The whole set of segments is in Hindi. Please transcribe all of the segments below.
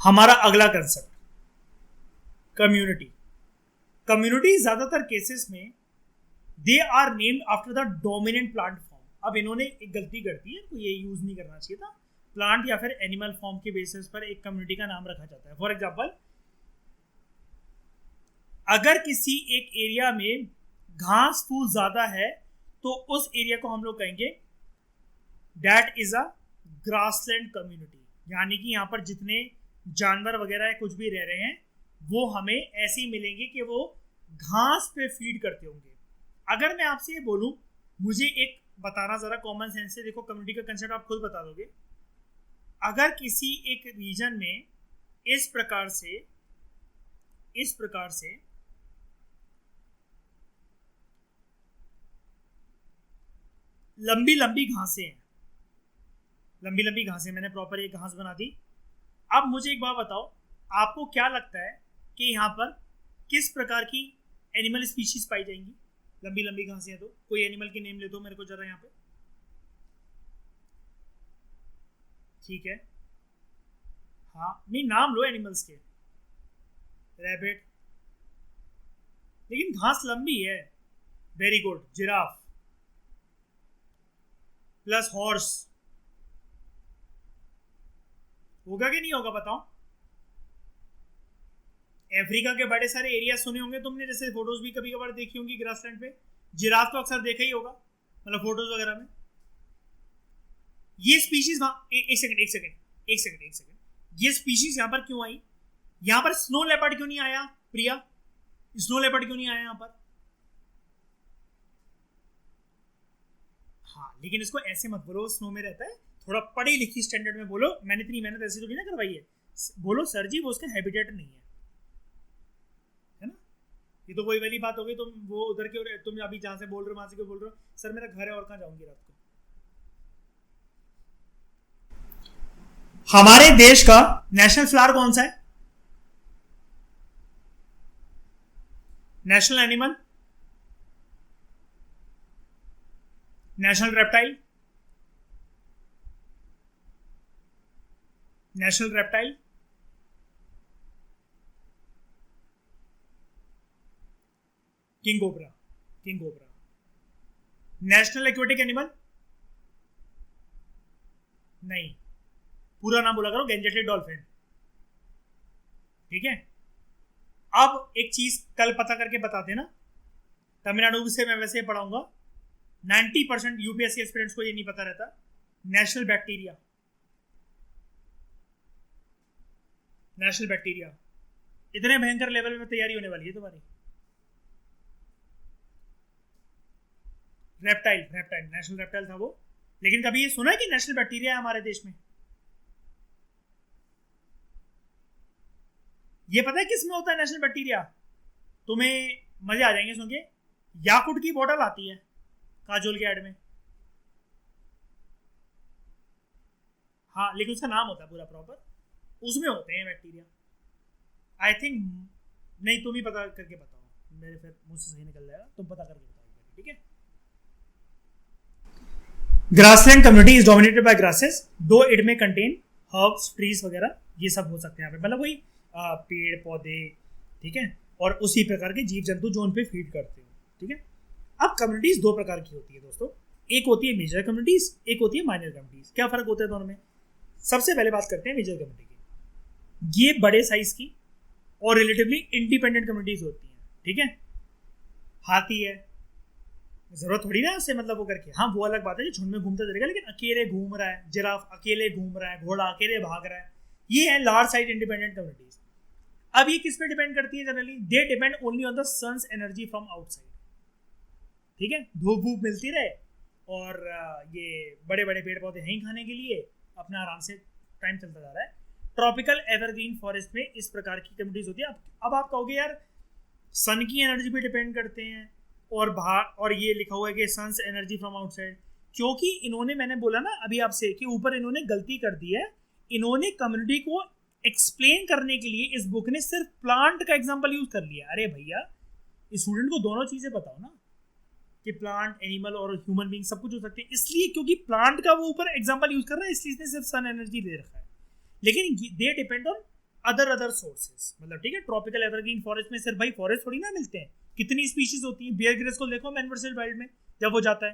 हमारा अगला कंसेप्ट कम्युनिटी। कम्युनिटी ज्यादातर केसेस में they are named after the dominant plant form. अब इन्होंने एक गलती कर दी है, तो ये यूज नहीं करना चाहिए था। प्लांट या फिर एनिमल फॉर्म के बेसिस पर एक कम्युनिटी का नाम रखा जाता है। फॉर एग्जाम्पल, अगर किसी एक एरिया में घास फूस ज्यादा है तो उस एरिया को हम लोग कहेंगे that is a grassland community. यानी कि यहाँ पर जितने जानवर वगैरह कुछ भी रह रहे हैं वो हमें ऐसे ही मिलेंगे कि वो घास पे फीड करते होंगे। अगर मैं आपसे ये बोलूं, मुझे एक बताना जरा कॉमन सेंस से, देखो कम्युनिटी का कंसेप्ट आप खुद बता दोगे। अगर किसी एक रीजन में इस प्रकार से लंबी लंबी घासें हैं, मैंने प्रॉपर एक घास बना दी। अब मुझे एक बात बताओ, आपको क्या लगता है कि यहाँ पर किस प्रकार की एनिमल स्पीशीज पाई जाएंगी? लंबी लंबी घासें हैं तो कोई एनिमल के नेम ले दो मेरे को जरा यहाँ पे। ठीक है, हाँ नहीं, नाम लो एनिमल्स के। रैबिट, लेकिन घास लंबी है। Very good, giraffe plus horse. होगा कि नहीं होगा बताओ? अफ्रीका के बड़े सारे एरिया सुने होंगे तुमने, जैसे फोटोज भी कभी कभार देखी होंगी ग्रासलैंड पे। जिराफ तो अक्सर देखा ही होगा, मतलब फोटोज वगैरह में। ये स्पीशीज एक सेकंड, ये स्पीशीज यहाँ पर क्यों आई? यहाँ पर स्नो लेपर्ड क्यों नहीं आया प्रिया? स्नो लेपर्ड क्यों नहीं आया यहाँ पर? हाँ, लेकिन इसको ऐसे मत बोलो स्नो में रहता है, थोड़ा पढ़ी लिखी स्टैंडर्ड में बोलो। मैंने इतनी मेहनत ऐसी थोड़ी ना करवाई है। बोलो सर जी वो उसका हैबिटेट नहीं है ना। ये तो कोई वाली बात हो गई, तुम वो उधर के, तुम अभी जहां से बोल रहे हो वहां से क्यों बोल रहे हो? सर मेरा घर है और कहाँ जाऊंगी रात को। हमारे देश का नेशनल फ्लावर कौन सा है? National animal, national reptile, king cobra. National aquatic animal नहीं, पूरा नाम बोला करो, गेंजेटेड डॉल्फिन। ठीक है, अब एक चीज कल पता करके बता देना, तमिलनाडु से मैं वैसे पढ़ाऊंगा। 90% यूपीएससी एस्पिरेंट्स को ये नहीं पता रहता। नेशनल बैक्टीरिया, इतने भयंकर लेवल में तैयारी होने वाली है तुम्हारी। रेप्टाइल, नेशनल रेप्टाइल था वो। लेकिन कभी ये सुना है कि नेशनल बैक्टीरिया है हमारे देश में? ये पता है किस में होता है नेशनल बैक्टीरिया? तुम्हें मजे आ जाएंगे सुन के। याकुट की बोतल आती है काजोल के ऐड में, हाँ, लेकिन उसका नाम होता है पूरा प्रॉपर, उसमें होते हैं बैक्टीरिया। आई थिंक नहीं, तुम ही पता करके बताओ, मेरे फिर मुंह से सही निकल जाएगा, तुम पता करके बताओ। ठीक है, grassland community is dominated by grasses दो इट में कंटेन हर्ब्स, ट्रीज वगैरह, ये सब हो सकते हैं यहाँ पे, मतलब वही पेड़ पौधे। ठीक है, और उसी प्रकार के जीव जंतु जो उन पे फीड करते हैं। ठीक है, अब कम्युनिटीज दो प्रकार की होती है दोस्तों, एक होती है मेजर कम्युनिटीज, एक होती है माइनर कम्युनिटीज। क्या फर्क होता है दोनों में? सबसे पहले बात करते हैं मेजर कम्युनिटी की। ये बड़े साइज की और रिलेटिवली इंडिपेंडेंट कम्युनिटीज होती हैं। ठीक है, हाथी है, जरूरत थोड़ी ना उससे मतलब वो करके, हाँ वो अलग बात है, झुंड में घूमता रहेगा, लेकिन अकेले घूम रहा है, जिराफ अकेले घूम रहा है, घोड़ा अकेले भाग रहा है, ये है लार्ज साइज इंडिपेंडेंट कम्युनिटीज। अब ये किस पे डिपेंड करती है? Generally they depend only on the sun's energy from outside. ठीक है, धूप वूप मिलती रहे और ये बड़े बड़े पेड़ पौधे हैं खाने के लिए, अपना आराम से टाइम चलता जा रहा है। ट्रॉपिकल एवरग्रीन फॉरेस्ट में इस प्रकार की कम्युनिटीज होती है। अब आप कहोगे यार सन की एनर्जी पे डिपेंड करते हैं और बाहर, और ये लिखा हुआ है कि सन्स एनर्जी फ्रॉम आउटसाइड, क्योंकि इन्होंने, मैंने बोला ना अभी आपसे कि ऊपर इन्होंने गलती कर दी है। इन्होंने कम्युनिटी को एक्सप्लेन करने के लिए इस बुक ने सिर्फ प्लांट का एग्जांपल यूज कर लिया। अरे भैया, स्टूडेंट को दोनों चीजें बताओ ना, कि प्लांट, एनिमल और ह्यूमन बीइंग सब कुछ हो सकते हैं। इसलिए क्योंकि प्लांट का वो ऊपर एग्जांपल यूज कर रहा है, इसलिए इसने सिर्फ सन एनर्जी दे रखा है, लेकिन दे डिपेंड ऑन अदर सोर्सेज, मतलब ठीक है, ट्रॉपिकल एवरग्रीन फॉरेस्ट में सिर्फ भाई फॉरेस्ट थोड़ी ना मिलते हैं, कितनी स्पीशीज होती है। बियर ग्रिल्स को देखो मैन वर्सेस वाइल्ड में जब वो जाता है,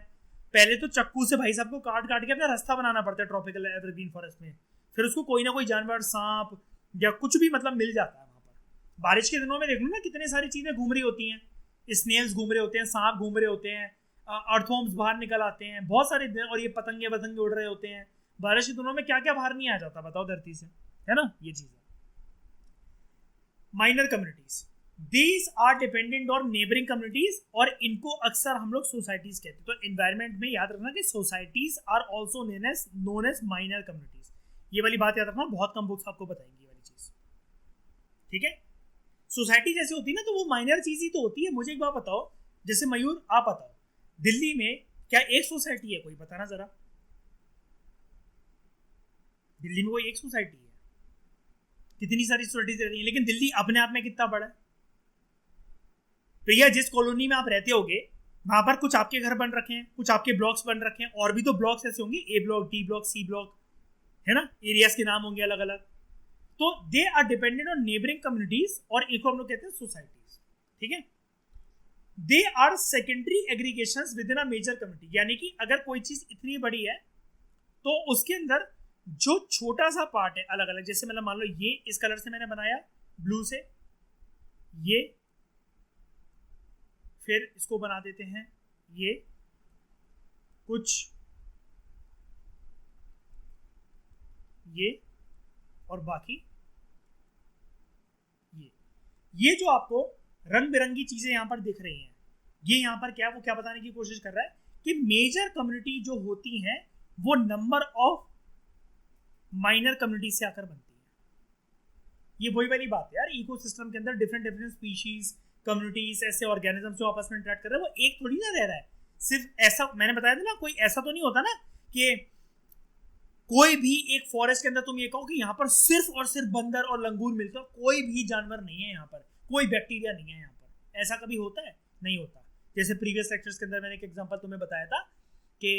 पहले तो चक्कू से भाई साहब को काट काट के अपना रास्ता बनाना पड़ता है ट्रॉपिकल एवरग्रीन फॉरेस्ट में, फिर उसको कोई ना कोई जानवर, सांप या कुछ भी मतलब मिल जाता है वहां पर। बारिश के दिनों में देख लो ना कितनी सारी चीजें घूम रही होती हैं, स्नेल्स घूम रहे होते हैं, सांप घूम रहे होते हैं, अर्थवॉर्म्स बाहर निकल आते हैं, बहुत सारे, और ये पतंगे उड़ रहे होते हैं। बारिश के दिनों में क्या क्या बाहर नहीं आ जाता बताओ धरती से, है ना, ये चीज है। Minor communities, these are dependent on neighbouring communities, और इनको अक्सर हम लोग सोसाइटीज कहते हैं। तो एनवायरमेंट में याद रखना कि societies are also known as minor communities. ये वाली बात याद रखना, बहुत कम बुक्स आपको बताएंगी ये वाली चीज, ठीक है। सोसाइटी जैसे होती है ना, तो वो माइनर चीज ही तो होती है। मुझे एक बात बताओ, जैसे मयूर आप बताओ, दिल्ली में क्या एक सोसाइटी है, कोई बताना जरा, दिल्ली में कोई एक सोसाइटी है? कितनी सारी सोसाइटीज रहती हैं, लेकिन दिल्ली अपने आप में कितना बड़ा है। भैया जिस कॉलोनी में आप रहते होगे वहां पर कुछ आपके घर बन रखे हैं, कुछ आपके ब्लॉक्स बन रखे हैं, और भी तो ब्लॉक्स ऐसे होंगे, A block, D block, C block, है ना, एरियाज के नाम होंगे अलग अलग। तो they are dependent on neighbouring communities, और इनको हम लोग कहते हैं सोसाइटीज, ठीक है। They are secondary aggregations within a major community, यानी कि अगर कोई चीज इतनी बड़ी है तो उसके अंदर जो छोटा सा पार्ट है अलग अलग, जैसे मतलब मान लो ये इस कलर से मैंने बनाया, ब्लू से, ये फिर इसको बना देते हैं ये कुछ, ये, और बाकी ये जो आपको रंग बिरंगी चीजें यहां पर दिख रही हैं, ये यहां पर क्या, वो क्या बताने की कोशिश कर रहा है कि मेजर कम्युनिटी जो होती हैं वो नंबर ऑफ माइनर कम्युनिटी से आकर बनती है। ये वही वाली बात है यार, इकोसिस्टम के अंदर डिफरेंट डिफरेंट स्पीशीज, कम्युनिटीज, ऐसे ऑर्गेनिज्म जो आपस में इंटरेक्ट कर रहे हैं, वो एक थोड़ी ना रह रहा है। सिर्फ ऐसा मैंने बताया था ना, कोई ऐसा तो नहीं होता ना कि कोई भी एक फॉरेस्ट के अंदर तुम ये कहो कि यहाँ पर सिर्फ और सिर्फ बंदर और लंगूर मिलते हैं, कोई भी जानवर नहीं है यहाँ पर, कोई बैक्टीरिया नहीं है यहाँ पर। ऐसा कभी होता है? नहीं होता। जैसे प्रीवियस लेक्चर्स के अंदर मैंने एक एग्जांपल तुम्हें बताया था कि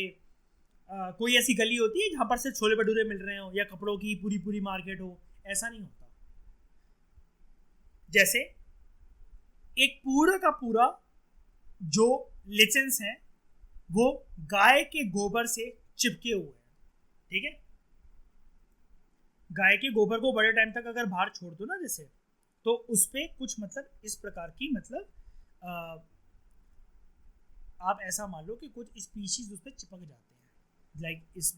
कोई ऐसी गली होती है जहाँ पर सिर्फ छोले भटूरे मिल रहे हो या कपड़ों की पूरी पूरी मार्केट हो, ऐसा नहीं होता। जैसे एक पूरा का पूरा जो लिचेंस है वो गाय के गोबर से चिपके हुए हैं, ठीक है। गाय के गोबर को बड़े टाइम तक अगर बाहर छोड़ दो ना जैसे, तो उस पर कुछ मतलब इस प्रकार की मतलब आप ऐसा मान लो कि कुछ स्पीशीज उस पर चिपक जाते हैं, लाइक इस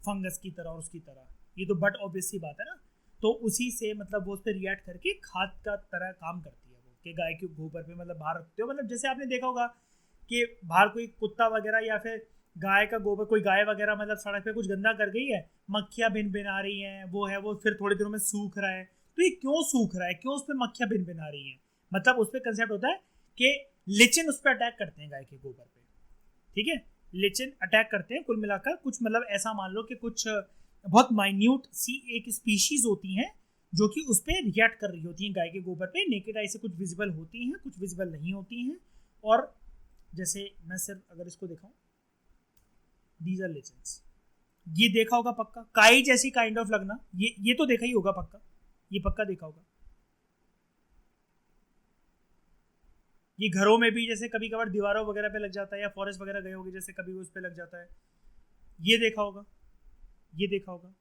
फंगस की तरह और उसकी तरह। ये तो बट ऑब्वियस सी बात है ना। तो उसी से मतलब वो उस पर रिएक्ट करके खाद का तरह काम करती है वो, कि गाय के गोबर पे मतलब बाहर रखते हो। मतलब जैसे आपने देखा होगा कि बाहर कोई कुत्ता वगैरह या फिर गाय का गोबर, कोई गाय वगैरह मतलब सड़क पे कुछ गंदा कर गई है, मक्खियां भिन भिन आ रही हैं, वो है वो फिर थोड़े दिनों में सूख रहा है। तो ये क्यों सूख रहा है, क्यों उस पर मक्खियां भिन भिन आ रही हैं? मतलब उस पर कंसेप्ट होता है कि लिचन उस पर अटैक करते हैं गाय के गोबर पे, ठीक है। लिचन अटैक करते हैं कुल मिलाकर कुछ मतलब ऐसा मान लो कि कुछ बहुत माइन्यूट सी एक स्पीशीज होती हैं जो कि उस पर रिएक्ट कर रही होती हैं गाय के गोबर पे। नेकेड आई से कुछ विजिबल होती हैं, कुछ विजिबल नहीं होती हैं। और जैसे मैं सिर्फ अगर इसको दिखाऊं, दीज आर लिचन्स, ये देखा होगा पक्का, काई जैसी काइंड ऑफ लगना, ये तो देखा ही होगा पक्का, ये पक्का देखा होगा। ये घरों में भी जैसे कभी कभार दीवारों वगैरह पे लग जाता है, या फॉरेस्ट वगैरह गए होगे जैसे कभी उस पे लग जाता है, ये देखा होगा, ये देखा होगा,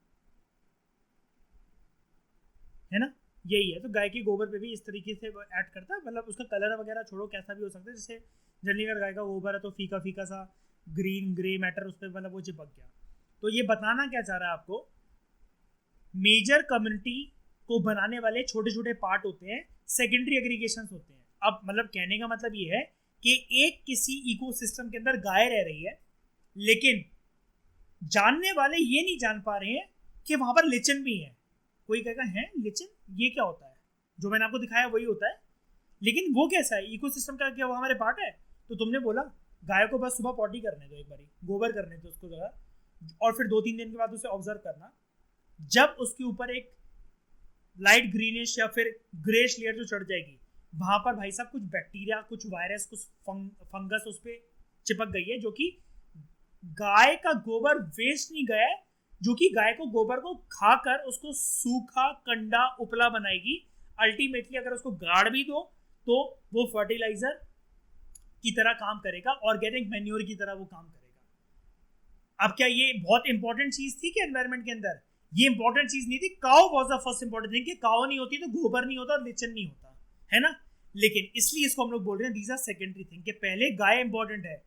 है ना। यही है। तो गाय के गोबर पे भी इस तरीके से ऐड करता है, मतलब उसका कलर वगैरह छोड़ो कैसा भी हो सकता है। जैसे जनरली अगर गाय का गोबर है तो फीका फीका सा ग्रीन ग्रे मैटर उस पर मतलब वो चिपक गया। तो ये बताना क्या चाह रहा है आपको, मेजर कम्युनिटी को बनाने वाले छोटे छोटे पार्ट होते हैं, सेकेंडरी एग्रीगेशंस होते हैं। अब मतलब कहने का मतलब ये है कि एक किसी इकोसिस्टम के अंदर गाय रह रही है, लेकिन जानने वाले ये नहीं जान पा रहे हैं कि वहां पर लिचन भी है। कोई कहेगा है लिचन, ये क्या होता है? जो मैंने आपको दिखाया वही होता है, लेकिन वो कैसा है, इकोसिस्टम का क्या वो हमारे पार्ट है? तो तुमने बोला गाय को बस सुबह पॉटी करने दो, एक बारी गोबर करने दो उसको जगह, और फिर 2-3 दिन के बाद उसे ऑब्जर्व करना। जब उसके ऊपर एक लाइट ग्रीनिश या फिर ग्रेश लेयर जो चढ़ जाएगी, वहां पर भाई साहब कुछ बैक्टीरिया, कुछ वायरस, कुछ फंगस उस पर चिपक गई है, जो कि गाय का गोबर वेस्ट नहीं गया है, जो कि गाय को गोबर को खाकर उसको सूखा कंडा उपला बनाएगी। अल्टीमेटली अगर उसको गाड़ भी दो तो वो फर्टिलाइजर की तरह काम करेगा, ऑर्गेनिक मैन्योर की तरह वो काम करेगा। अब क्या ये बहुत इंपॉर्टेंट चीज थी कि एनवायरमेंट के अंदर? ये इंपॉर्टेंट चीज नहीं थी। Cow was the first important thing कि काउ नहीं होती तो गोबर नहीं होता और लिचन नहीं होता, है ना। लेकिन इसलिए इसको हम लोग बोल रहे हैं दीज आर सेकेंडरी थिंग, कि पहले गाय इंपॉर्टेंट है,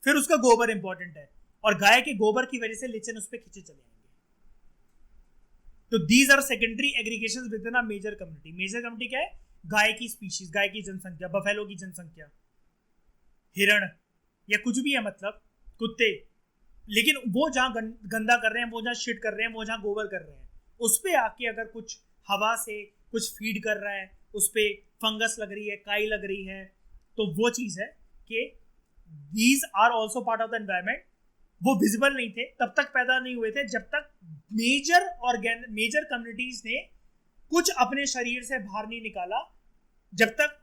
फिर उसका गोबर इंपॉर्टेंट है, और गाय के गोबर की वजह से लिचन उस पर खींचे चले आएंगे। तो these are secondary aggregation within a major community. Major community क्या है? गाय की स्पीशीज, गाय की जनसंख्या, बफेलो की जनसंख्या, हिरण या कुछ भी है, मतलब कुत्ते। लेकिन वो जहां गंदा कर रहे हैं, वो जहां शिट कर रहे हैं, वो जहां गोबर कर रहे हैं, उस पर आके अगर कुछ हवा से कुछ फीड कर रहा है, उस पर फंगस लग रही है, काई लग रही है, तो वो चीज है कि these are also part of the environment. वो विजिबल नहीं थे, तब तक पैदा नहीं हुए थे जब तक मेजर कम्युनिटीज ने कुछ अपने शरीर से बाहर नहीं निकाला, जब तक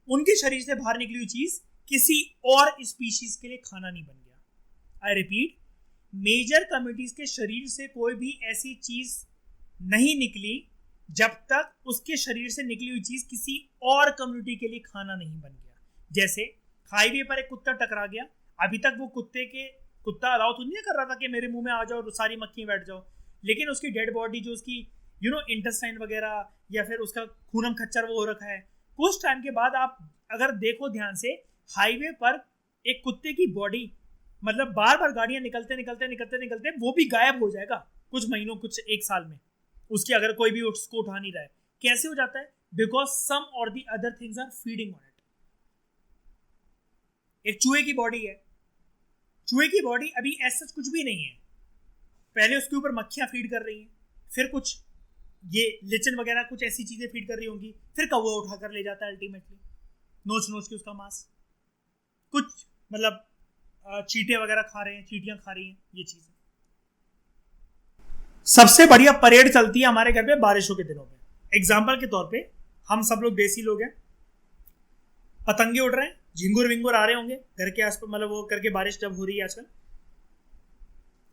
उनके शरीर से बाहर निकली हुई चीज किसी और स्पीशीज के लिए खाना नहीं बन गया। आई रिपीट, मेजर कम्युनिटीज के शरीर से कोई भी ऐसी चीज नहीं निकली जब तक उसके शरीर से निकली हुई चीज किसी और कम्युनिटी के लिए खाना नहीं बन गया। जैसे हाईवे पर एक कुत्ता टकरा गया, अभी तक वो कुत्ता अलाउ तो नहीं कर रहा था कि मेरे मुंह में आ जाओ और सारी मक्खी बैठ जाओ, लेकिन उसकी डेड बॉडी जो उसकी इंटेस्टाइन वगैरह या फिर उसका खूनम खच्चर वो हो रखा है, कुछ टाइम के बाद आप अगर देखो ध्यान से, हाईवे पर एक कुत्ते की बॉडी, मतलब बार बार गाड़ियां निकलते वो भी गायब हो जाएगा कुछ महीनों, कुछ एक साल में, उसकी अगर कोई भी उसको उठा नहीं रहा है। कैसे हो जाता है? बिकॉज सम और the other things are feeding on it. एक चूहे की बॉडी है, चूहे की बॉडी अभी ऐसा कुछ भी नहीं है, पहले उसके ऊपर मक्खियां फीड कर रही हैं, फिर कुछ ये लिचन वगैरह कुछ ऐसी चीजें फीड कर रही होंगी, फिर कौवा उठाकर ले जाता है अल्टीमेटली, नोच के उसका मांस। कुछ मतलब चींटे वगैरह खा रहे हैं, चींटियां खा रही हैं, ये चीज। सबसे बढ़िया परेड चलती है हमारे घर पे बारिशों के दिनों में। एग्जाम्पल के तौर पे हम सब लोग देसी लोग हैं, पतंगे उड़ रहे हैं, झिंगुर विंगुर आ रहे होंगे घर के आसपास, मतलब वो करके बारिश जब हो रही है आजकल,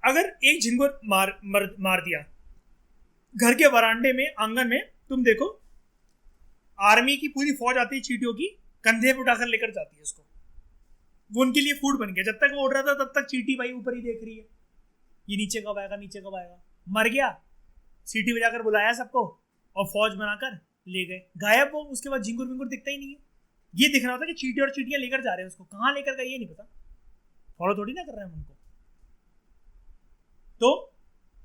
अगर एक झिंगुर मार दिया घर के वरांडे में, आंगन में, तुम देखो आर्मी की पूरी फौज आती है चींटियों की, कंधे पे उठाकर लेकर जाती है उसको। वो उनके लिए फूड बन गया। जब तक वो उड़ रहा था तब तक चींटी भाई ऊपर ही देख रही है, ये नीचे कब आएगा, नीचे कब आएगा। मर गया, सीटी बजाकर बुलाया सबको और फौज बनाकर ले गए, गायब वो। उसके बाद झिंगुर विंगुर दिखता ही नहीं है। ये दिख रहा होता कि चींटी और चींटियां लेकर जा रहे हैं उसको, कहाँ लेकर गए ये नहीं पता, फॉलो थोड़ी ना कर रहे हैं उनको। तो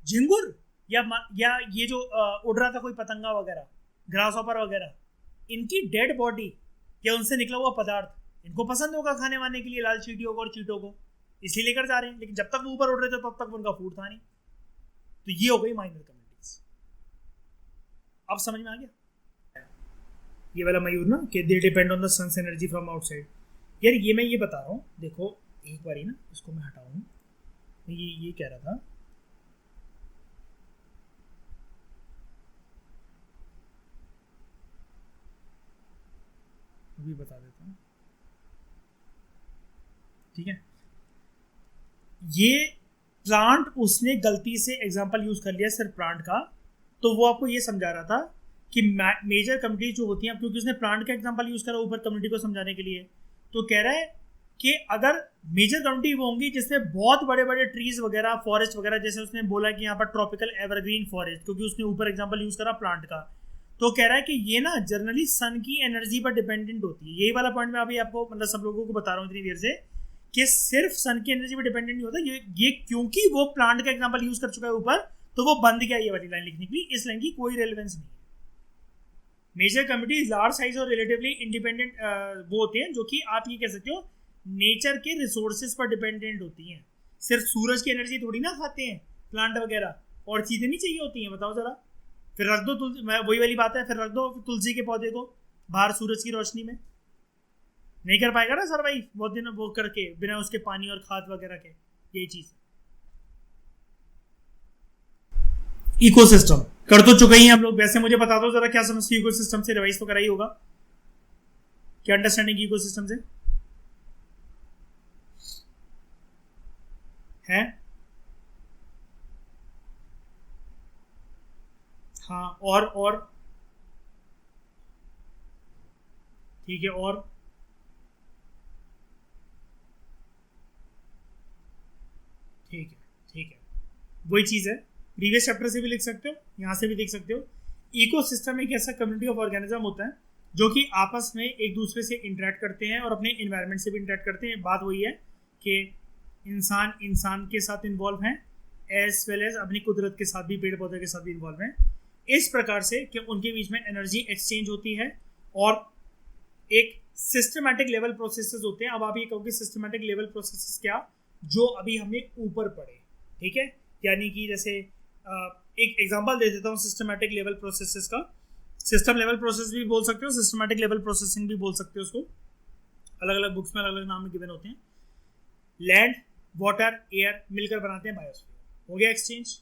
झिंगुर या ये जो उड़ रहा था कोई पतंगा वगैरह, ग्रास हॉपर वगैरह, इनकी डेड बॉडी या उनसे निकला हुआ पदार्थ इनको पसंद होगा खाने वाने के लिए, लाल चींटियों को और चींटों को, इसलिए लेकर जा रहे हैं। लेकिन जब तक वो ऊपर उड़ रहे थे तब तक उनका फूड था नहीं। तो ये हो गई माइनर कम्युनिटीज। अब समझ में आ गया ये वाला मयूर ना, कि they depend on the sun's energy from outside. यार ये मैं ये बता रहा हूँ, देखो एक बार ही ना इसको मैं हटाऊं, ये कह रहा था, अभी बता देता हूँ, ठीक है। ये प्लांट उसने गलती से एग्जांपल यूज कर लिया सिर्फ प्लांट का, तो वो आपको ये समझा रहा था कि मेजर कम्युनिटी जो होती हैं, क्योंकि उसने प्लांट का एग्जांपल यूज करा ऊपर कम्युनिटी को समझाने के लिए, तो कह रहा है कि अगर मेजर कम्युनिटी वो होंगी जिसमें बहुत बड़े बड़े ट्रीज वगैरह, फॉरेस्ट वगैरह, जैसे उसने बोला कि यहाँ पर ट्रॉपिकल एवरग्रीन फॉरेस्ट, क्योंकि उसने ऊपर एग्जांपल यूज करा प्लांट का, तो कह रहा है कि ये ना जनरली सन की एनर्जी पर डिपेंडेंट होती है। यही वाला पॉइंट मैं अभी आपको मतलब सब लोगों को बता रहा हूँ इतनी देर से, कि सिर्फ सन की एनर्जी पर डिपेंडेंट नहीं होता ये क्योंकि वो प्लांट का एग्जांपल यूज कर चुका है ऊपर, तो वो बंद गया ये वाली लाइन लिखने की। इस लाइन की कोई रेलेवेंस नहीं है। मेजर कम्युनिटी लार्ज साइज और रिलेटिवली इंडिपेंडेंट वो होते हैं, जो कि आप ये कह सकते हो नेचर के रिसोर्सेज पर डिपेंडेंट होती हैं। सिर्फ सूरज की एनर्जी थोड़ी ना खाते हैं प्लांट वगैरह, और चीजें नहीं चाहिए होती हैं, बताओ जरा। फिर रख दो वही वाली बात है, फिर रख दो तुलसी के पौधे को बाहर सूरज की रोशनी में, नहीं कर पाएगा ना सर्वाइव बहुत दिन वो करके बिना उसके पानी और खाद वगैरह के। यही चीज इकोसिस्टम कर तो चुके ही हम लोग। वैसे मुझे बता दो जरा क्या समझते हो इकोसिस्टम से, रिवाइज तो करा ही होगा, क्या अंडरस्टैंडिंग इकोसिस्टम से है? हाँ, और ठीक है, और ठीक है, ठीक है, वही चीज़ है। प्रीवियस चैप्टर से भी लिख सकते हो, यहाँ से भी देख सकते हो। इकोसिस्टम एक ऐसा कम्युनिटी ऑफ ऑर्गेनिज्म होता है जो कि आपस में एक दूसरे से इंटरेक्ट करते हैं और अपने इन्वायरमेंट से भी इंटरेक्ट करते हैं। बात वही है कि इंसान इंसान के साथ इन्वॉल्व हैं, एज वेल एज अपनी कुदरत के साथ भी, पेड़ पौधे के साथ भी इन्वॉल्व हैं, इस प्रकार से कि उनके बीच में एनर्जी एक्सचेंज होती है और एक सिस्टमैटिक लेवल प्रोसेसेस होते हैं। अब आप ये कहोगे सिस्टमैटिक लेवल प्रोसेसेस क्या, जो अभी हमने ऊपर पढ़े, ठीक है। यानी कि जैसे एक एग्जांपल दे देता हूँ सिस्टमैटिक लेवल प्रोसेसेस का। सिस्टम लेवल प्रोसेस भी बोल सकते हो, सिस्टमैटिक लेवल प्रोसेसिंग भी बोल सकते हो उसको, अलग अलग बुक्स में अलग अलग नाम गिवन होते हैं। लैंड, वाटर, एयर मिलकर बनाते हैं बायोस्फीयर। हो गया एक्सचेंज,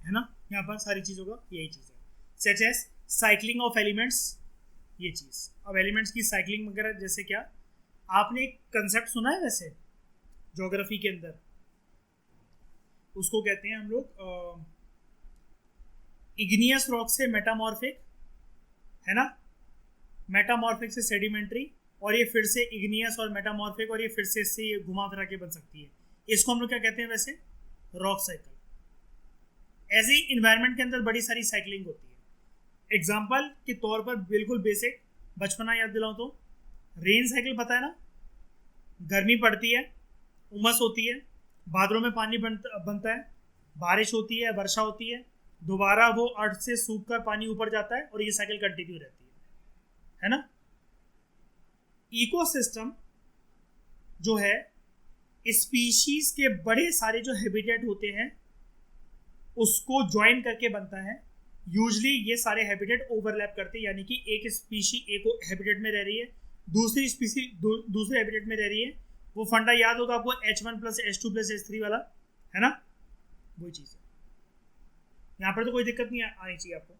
है ना। यहाँ पर सारी चीज़ों का यही चीज़ है। Such as cycling of elements, ये चीज़। अब एलिमेंट्स की साइक्लिंग वगैरह जैसे क्या, आपने एक कंसेप्ट सुना है वैसे ज्योग्राफी के अंदर, उसको कहते हैं हम लोग इग्नियस रॉक से मेटामॉर्फिक, है ना, मेटामॉर्फिक से सेडिमेंट्री, और ये फिर से इग्नियस और मेटामॉर्फिक, और ये फिर से इससे ये घुमा फिरा के बन सकती है। इसको हम लोग क्या कहते हैं वैसे, रॉक साइकिल। ऐसे ही इन्वायरमेंट के अंदर बड़ी सारी साइकिलिंग होती है। एग्जाम्पल के तौर पर बिल्कुल बेसिक बचपना याद दिलाऊं तो रेन साइकिल पता है ना, गर्मी पड़ती है, उमस होती है, बादलों में पानी बनता है, बारिश होती है, वर्षा होती है, दोबारा वो अर्थ से सूख कर पानी ऊपर जाता है और ये साइकिल कंटिन्यू रहती है ना। इकोसिस्टम जो है स्पीशीज के बड़े सारे जो हैबिटेट होते हैं उसको ज्वाइन करके बनता है। यूजली ये सारे हैबिटेट ओवरलैप करते हैं, यानी कि एक स्पीशी एक हैबिटेट में रह रही है, दूसरी स्पीशी दूसरे हैबिटेट में रह रही है। वो फंडा याद होगा आपको, H1+H2+H3 वाला, है ना, वही चीज़ है। यहाँ पर तो कोई दिक्कत नहीं आनी चाहिए आपको।